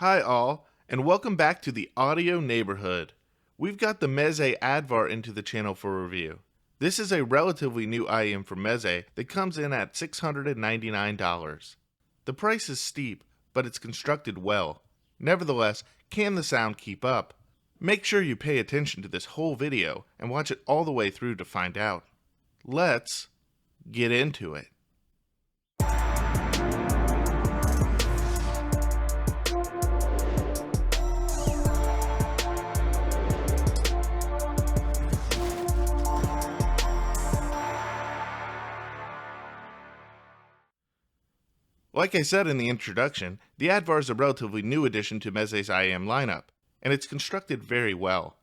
Hi all, and welcome back to the audio neighborhood. We've got the Meze Advar into the channel for review. This is a relatively new IEM from Meze that comes in at $699. The price is steep, but it's constructed well. Nevertheless, can the sound keep up? Make sure you pay attention to this whole video and watch it all the way through to find out. Let's get into it. Like I said in the introduction, the Advar is a relatively new addition to Meze's IEM lineup, and it's constructed very well.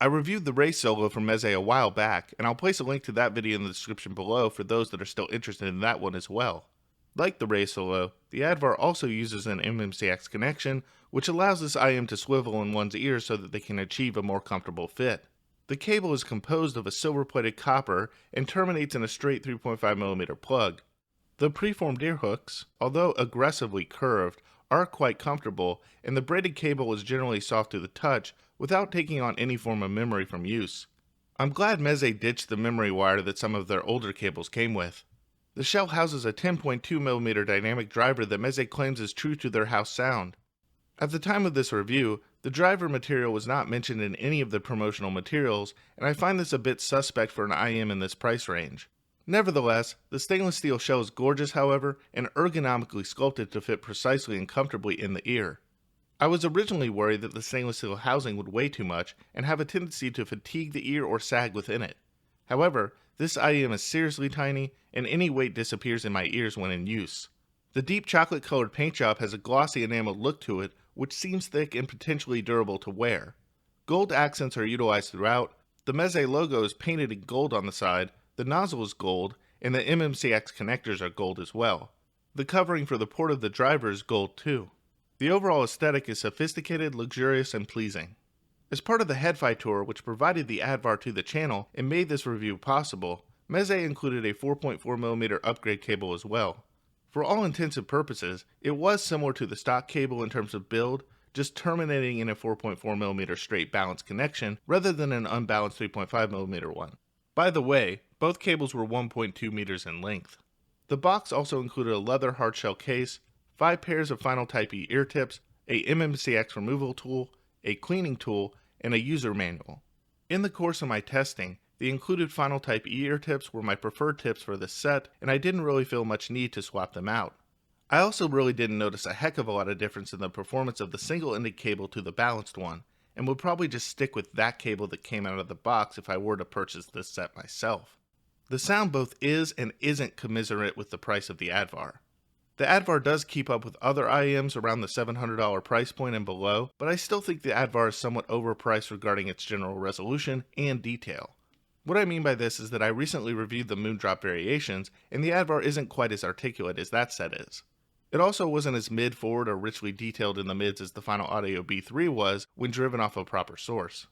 I reviewed the Ray Solo from Meze a while back, and I'll place a link to that video in the description below for those that are still interested in that one as well. Like the Ray Solo, the Advar also uses an MMCX connection, which allows this IEM to swivel in one's ears so that they can achieve a more comfortable fit. The cable is composed of a silver-plated copper and terminates in a straight 3.5mm plug. The preformed ear hooks, although aggressively curved, are quite comfortable, and the braided cable is generally soft to the touch without taking on any form of memory from use. I'm glad Meze ditched the memory wire that some of their older cables came with. The shell houses a 10.2mm dynamic driver that Meze claims is true to their house sound. At the time of this review, the driver material was not mentioned in any of the promotional materials, and I find this a bit suspect for an IEM in this price range. Nevertheless, the stainless steel shell is gorgeous, however, and ergonomically sculpted to fit precisely and comfortably in the ear. I was originally worried that the stainless steel housing would weigh too much and have a tendency to fatigue the ear or sag within it. However, this IEM is seriously tiny, and any weight disappears in my ears when in use. The deep chocolate-colored paint job has a glossy enameled look to it, which seems thick and potentially durable to wear. Gold accents are utilized throughout. The Meze logo is painted in gold on the side. The nozzle is gold, and the MMCX connectors are gold as well. The covering for the port of the driver is gold too. The overall aesthetic is sophisticated, luxurious, and pleasing. As part of the HeadFi tour, which provided the Advar to the channel and made this review possible, Meze included a 4.4mm upgrade cable as well. For all intents and purposes, it was similar to the stock cable in terms of build, just terminating in a 4.4mm straight balanced connection rather than an unbalanced 3.5mm one. By the way, both cables were 1.2 meters in length. The box also included a leather hardshell case, 5 pairs of Final Type E ear tips, a MMCX removal tool, a cleaning tool, and a user manual. In the course of my testing, the included Final Type E ear tips were my preferred tips for this set, and I didn't really feel much need to swap them out. I also really didn't notice a heck of a lot of difference in the performance of the single-ended cable to the balanced one, and would probably just stick with that cable that came out of the box if I were to purchase this set myself. The sound both is and isn't commensurate with the price of the Advar. The Advar does keep up with other IEMs around the $700 price point and below, but I still think the Advar is somewhat overpriced regarding its general resolution and detail. What I mean by this is that I recently reviewed the Moondrop variations, and the Advar isn't quite as articulate as that set is. It also wasn't as mid-forward or richly detailed in the mids as the Final Audio B3 was when driven off a proper source.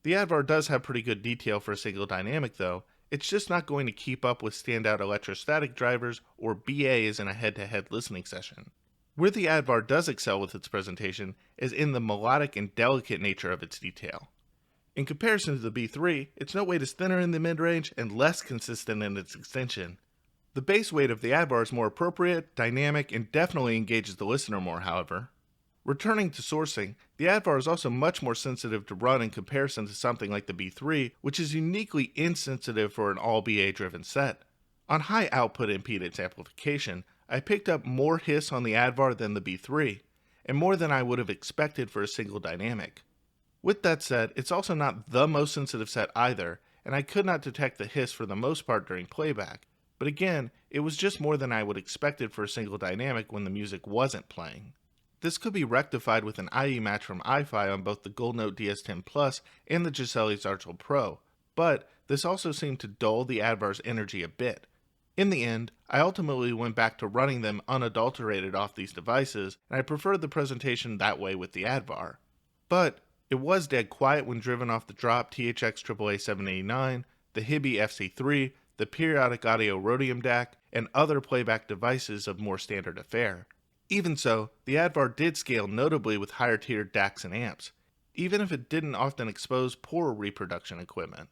The Advar does have pretty good detail for a single dynamic though. It's just not going to keep up with standout electrostatic drivers or BAs in a head-to-head listening session. Where the Advar does excel with its presentation is in the melodic and delicate nature of its detail. In comparison to the B3, its note weight is thinner in the mid-range and less consistent in its extension. The bass weight of the Advar is more appropriate, dynamic, and definitely engages the listener more, however. Returning to sourcing, the Advar is also much more sensitive to run in comparison to something like the B3, which is uniquely insensitive for an all-BA driven set. On high output impedance amplification, I picked up more hiss on the Advar than the B3, and more than I would have expected for a single dynamic. With that said, it's also not the most sensitive set either, and I could not detect the hiss for the most part during playback, but again, it was just more than I would have expected for a single dynamic when the music wasn't playing. This could be rectified with an IE match from iFi on both the Goldnote DS10 Plus and the Gisele Zarchel Pro, but this also seemed to dull the Advar's energy a bit. In the end, I ultimately went back to running them unadulterated off these devices, and I preferred the presentation that way with the Advar. But it was dead quiet when driven off the drop THX AAA 789, the Hibby FC3, the periodic audio Rhodium DAC, and other playback devices of more standard affair. Even so, the Advar did scale notably with higher tiered DACs and amps, even if it didn't often expose poorer reproduction equipment.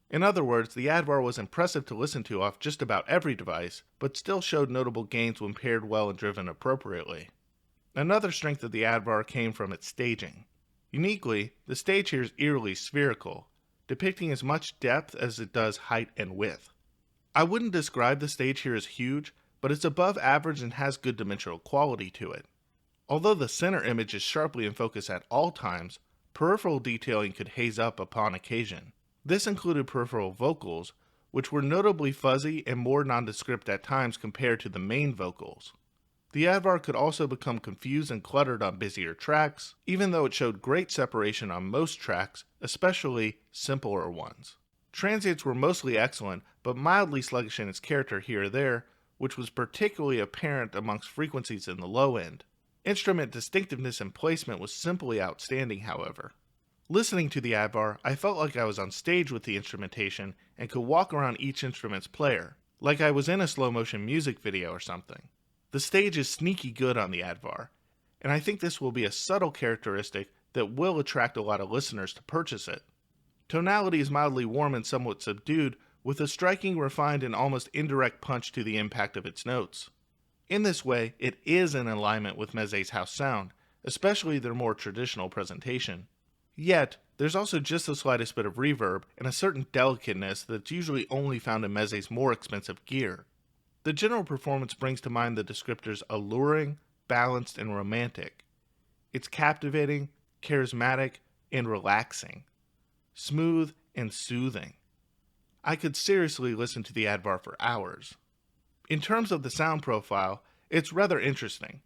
In other words, the Advar was impressive to listen to off just about every device, but still showed notable gains when paired well and driven appropriately. Another strength of the Advar came from its staging. Uniquely, the stage here is eerily spherical, depicting as much depth as it does height and width. I wouldn't describe the stage here as huge, but it's above average and has good dimensional quality to it. Although the center image is sharply in focus at all times, peripheral detailing could haze up upon occasion. This included peripheral vocals, which were notably fuzzy and more nondescript at times compared to the main vocals. The Advar could also become confused and cluttered on busier tracks, even though it showed great separation on most tracks, especially simpler ones. Transients were mostly excellent, but mildly sluggish in its character here or there, which was particularly apparent amongst frequencies in the low end. Instrument distinctiveness and placement was simply outstanding, however. Listening to the Advar, I felt like I was on stage with the instrumentation and could walk around each instrument's player, like I was in a slow-motion music video or something. The stage is sneaky good on the Advar, and I think this will be a subtle characteristic that will attract a lot of listeners to purchase it. Tonality is mildly warm and somewhat subdued, with a striking, refined, and almost indirect punch to the impact of its notes. In this way, it is in alignment with Meze's house sound, especially their more traditional presentation. Yet, there's also just the slightest bit of reverb and a certain delicateness that's usually only found in Meze's more expensive gear. The general performance brings to mind the descriptors alluring, balanced, and romantic. It's captivating, charismatic, and relaxing. Smooth and soothing. I could seriously listen to the Advar for hours. In terms of the sound profile, it's rather interesting.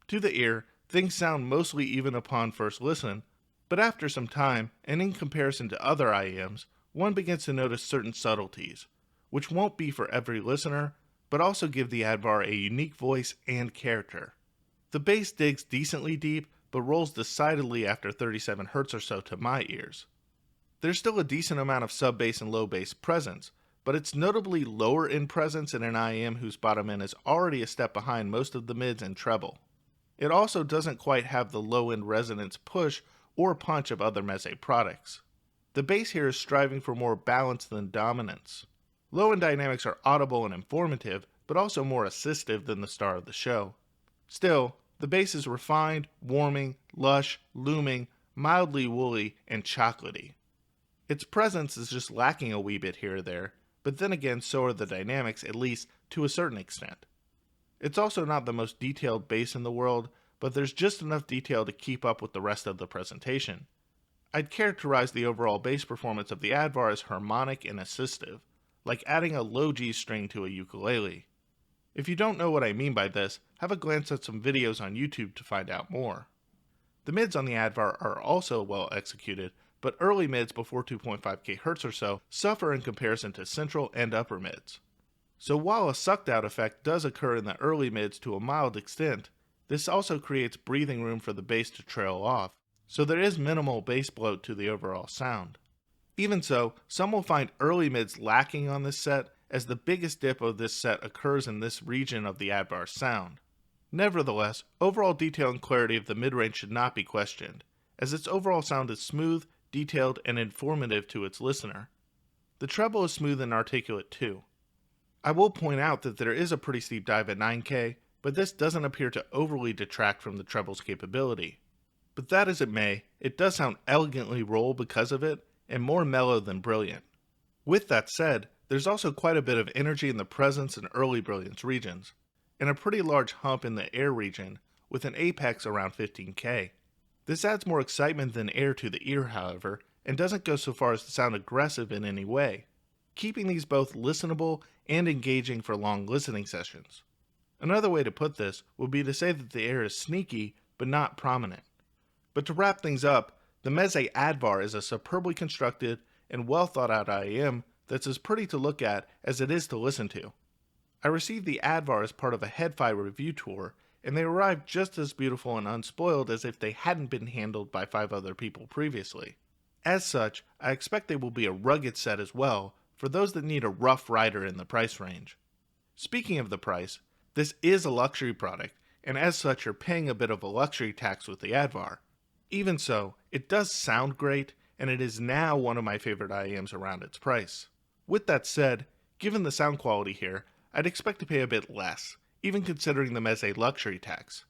To the ear, things sound mostly even upon first listen, but after some time, and in comparison to other IEMs, one begins to notice certain subtleties, which won't be for every listener, but also give the Advar a unique voice and character. The bass digs decently deep, but rolls decidedly after 37 Hz or so to my ears. There's still a decent amount of sub-bass and low bass presence, but it's notably lower in presence in an IEM whose bottom end is already a step behind most of the mids and treble. It also doesn't quite have the low-end resonance push or punch of other Meze products. The bass here is striving for more balance than dominance. Low-end dynamics are audible and informative, but also more assistive than the star of the show. Still, the bass is refined, warming, lush, looming, mildly woolly, and chocolatey. Its presence is just lacking a wee bit here or there, but then again so are the dynamics, at least to a certain extent. It's also not the most detailed bass in the world, but there's just enough detail to keep up with the rest of the presentation. I'd characterize the overall bass performance of the Advar as harmonic and assistive, like adding a low G string to a ukulele. If you don't know what I mean by this, have a glance at some videos on YouTube to find out more. The mids on the Advar are also well executed, but early mids before 2.5 kHz or so suffer in comparison to central and upper mids. So while a sucked out effect does occur in the early mids to a mild extent, this also creates breathing room for the bass to trail off, so there is minimal bass bloat to the overall sound. Even so, some will find early mids lacking on this set, as the biggest dip of this set occurs in this region of the Advar sound. Nevertheless, overall detail and clarity of the mid-range should not be questioned, as its overall sound is smooth, detailed, and informative to its listener. The treble is smooth and articulate too. I will point out that there is a pretty steep dive at 9K, but this doesn't appear to overly detract from the treble's capability. But that as it may, it does sound elegantly roll because of it, and more mellow than brilliant. With that said, there's also quite a bit of energy in the presence and early brilliance regions, and a pretty large hump in the air region, with an apex around 15K. This adds more excitement than air to the ear, however, and doesn't go so far as to sound aggressive in any way, keeping these both listenable and engaging for long listening sessions. Another way to put this would be to say that the air is sneaky, but not prominent. But to wrap things up, the Meze Advar is a superbly constructed and well thought out IEM that's as pretty to look at as it is to listen to. I received the Advar as part of a HeadFi review tour, and they arrived just as beautiful and unspoiled as if they hadn't been handled by 5 other people previously. As such, I expect they will be a rugged set as well, for those that need a rough rider in the price range. Speaking of the price, this is a luxury product, and as such you're paying a bit of a luxury tax with the Advar. Even so, it does sound great, and it is now one of my favorite IEMs around its price. With that said, given the sound quality here, I'd expect to pay a bit less, even considering the Meze luxury tax.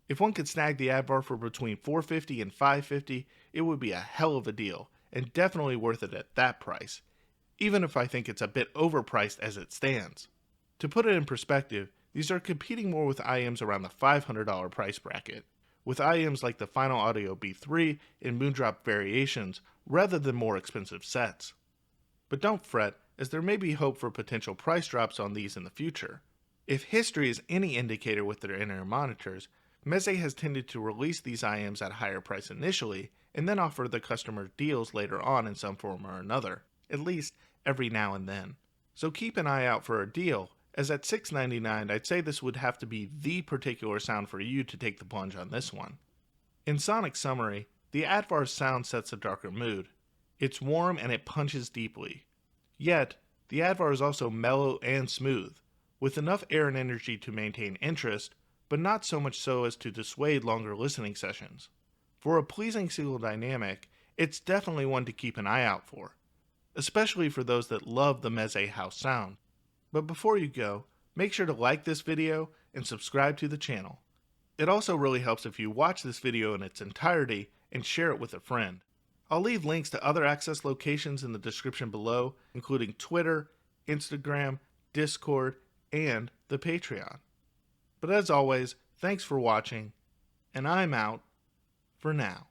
If one could snag the Advar for between $450 and $550, it would be a hell of a deal, and definitely worth it at that price, even if I think it's a bit overpriced as it stands. To put it in perspective, these are competing more with IEMs around the $500 price bracket, with IEMs like the Final Audio B3 and Moondrop variations rather than more expensive sets. But don't fret, as there may be hope for potential price drops on these in the future. If history is any indicator with their in-ear monitors, Meze has tended to release these IEMs at a higher price initially, and then offer the customer deals later on in some form or another, at least every now and then. So keep an eye out for a deal, as at $699 I'd say this would have to be the particular sound for you to take the plunge on this one. In sonic summary, the Advar's sound sets a darker mood. It's warm and it punches deeply. Yet, the Advar is also mellow and smooth, with enough air and energy to maintain interest, but not so much so as to dissuade longer listening sessions. For a pleasing single dynamic, it's definitely one to keep an eye out for, especially for those that love the Meze house sound. But before you go, make sure to like this video and subscribe to the channel. It also really helps if you watch this video in its entirety and share it with a friend. I'll leave links to other access locations in the description below, including Twitter, Instagram, Discord, and the Patreon. But as always, thanks for watching, and I'm out for now.